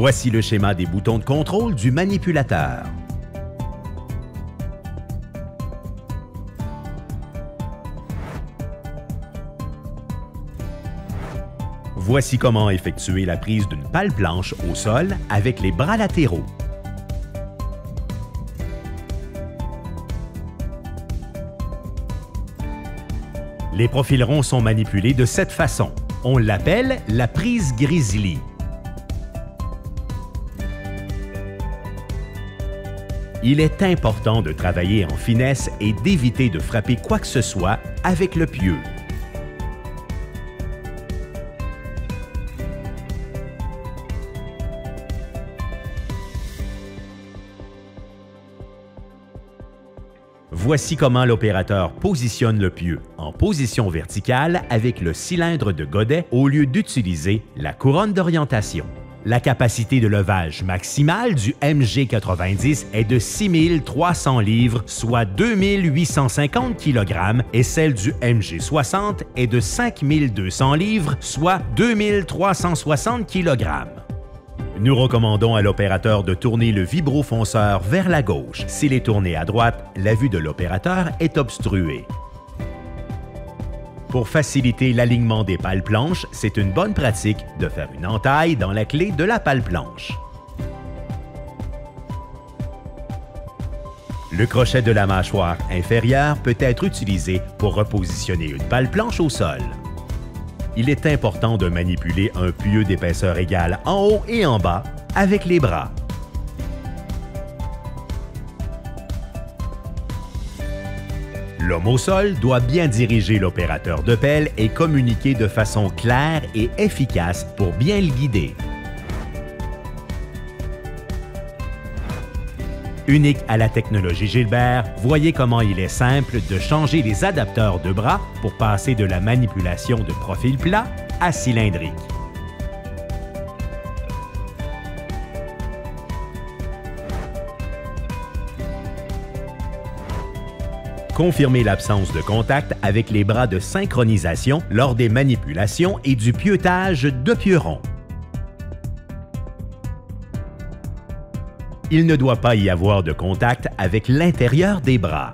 Voici le schéma des boutons de contrôle du manipulateur. Voici comment effectuer la prise d'une pale planche au sol avec les bras latéraux. Les profils ronds sont manipulés de cette façon. On l'appelle la prise grizzly. Il est important de travailler en finesse et d'éviter de frapper quoi que ce soit avec le pieu. Voici comment l'opérateur positionne le pieu en position verticale avec le cylindre de godet au lieu d'utiliser la couronne d'orientation. La capacité de levage maximale du MG90 est de 6300 livres, soit 2850 kg, et celle du MG60 est de 5200 livres, soit 2360 kg. Nous recommandons à l'opérateur de tourner le vibrofonceur vers la gauche. S'il est tourné à droite, la vue de l'opérateur est obstruée. Pour faciliter l'alignement des pales planches, c'est une bonne pratique de faire une entaille dans la clé de la pale planche. Le crochet de la mâchoire inférieure peut être utilisé pour repositionner une pale planche au sol. Il est important de manipuler un pieu d'épaisseur égale en haut et en bas avec les bras. L'homme au sol doit bien diriger l'opérateur de pelle et communiquer de façon claire et efficace pour bien le guider. Unique à la technologie Gilbert, voyez comment il est simple de changer les adapteurs de bras pour passer de la manipulation de profil plat à cylindrique. Confirmez l'absence de contact avec les bras de synchronisation lors des manipulations et du pieutage de pieux rond. Il ne doit pas y avoir de contact avec l'intérieur des bras.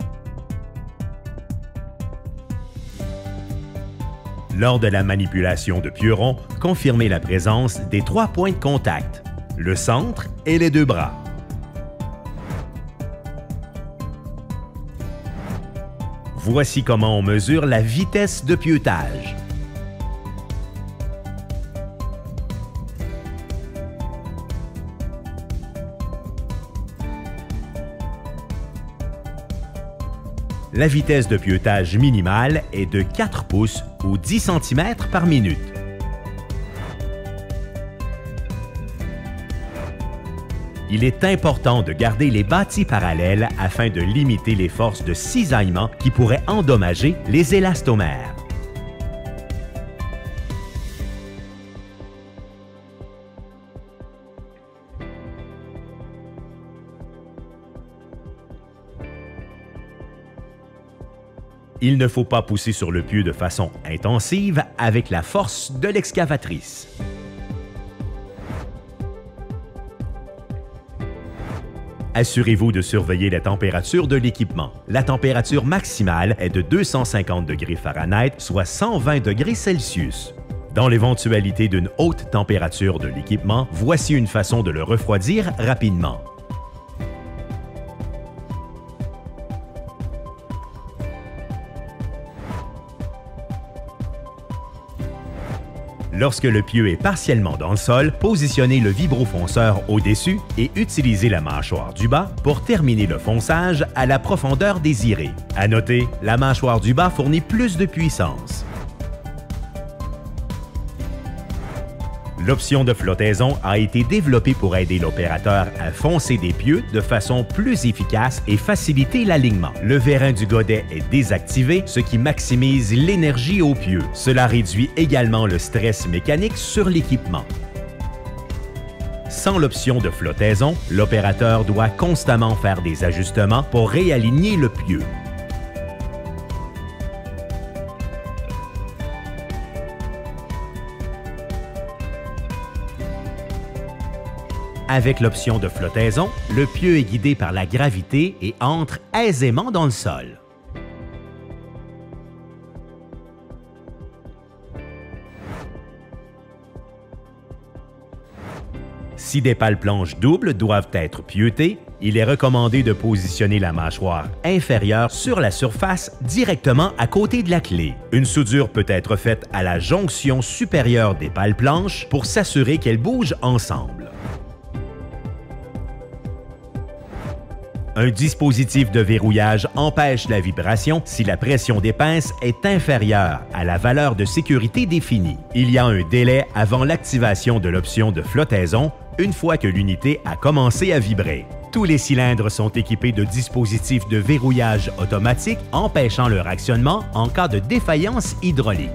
Lors de la manipulation de pieux rond, confirmez la présence des 3 points de contact, le centre et les 2 bras. Voici comment on mesure la vitesse de pieutage. La vitesse de pieutage minimale est de 4 pouces ou 10 cm par minute. Il est important de garder les bâtis parallèles afin de limiter les forces de cisaillement qui pourraient endommager les élastomères. Il ne faut pas pousser sur le pieu de façon intensive avec la force de l'excavatrice. Assurez-vous de surveiller la température de l'équipement. La température maximale est de 250 degrés Fahrenheit, soit 120 degrés Celsius. Dans l'éventualité d'une haute température de l'équipement, voici une façon de le refroidir rapidement. Lorsque le pieu est partiellement dans le sol, positionnez le vibrofonceur au-dessus et utilisez la mâchoire du bas pour terminer le fonçage à la profondeur désirée. À noter, la mâchoire du bas fournit plus de puissance. L'option de flottaison a été développée pour aider l'opérateur à foncer des pieux de façon plus efficace et faciliter l'alignement. Le vérin du godet est désactivé, ce qui maximise l'énergie au pieu. Cela réduit également le stress mécanique sur l'équipement. Sans l'option de flottaison, l'opérateur doit constamment faire des ajustements pour réaligner le pieu. Avec l'option de flottaison, le pieu est guidé par la gravité et entre aisément dans le sol. Si des pales-planches doubles doivent être pieutés, il est recommandé de positionner la mâchoire inférieure sur la surface directement à côté de la clé. Une soudure peut être faite à la jonction supérieure des pales-planches pour s'assurer qu'elles bougent ensemble. Un dispositif de verrouillage empêche la vibration si la pression des pinces est inférieure à la valeur de sécurité définie. Il y a un délai avant l'activation de l'option de flottaison une fois que l'unité a commencé à vibrer. Tous les cylindres sont équipés de dispositifs de verrouillage automatique empêchant leur actionnement en cas de défaillance hydraulique.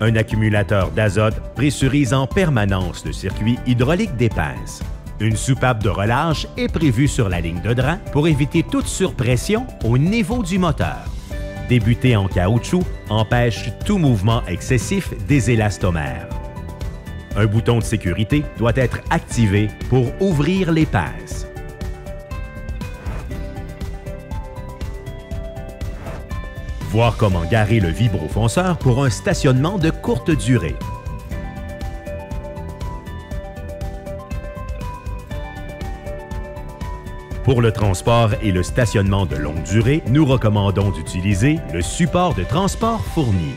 Un accumulateur d'azote pressurise en permanence le circuit hydraulique des pinces. Une soupape de relâche est prévue sur la ligne de drain pour éviter toute surpression au niveau du moteur. Des butées en caoutchouc empêchent tout mouvement excessif des élastomères. Un bouton de sécurité doit être activé pour ouvrir les pinces. Voir comment garer le vibrofonceur pour un stationnement de courte durée. Pour le transport et le stationnement de longue durée, nous recommandons d'utiliser le support de transport fourni.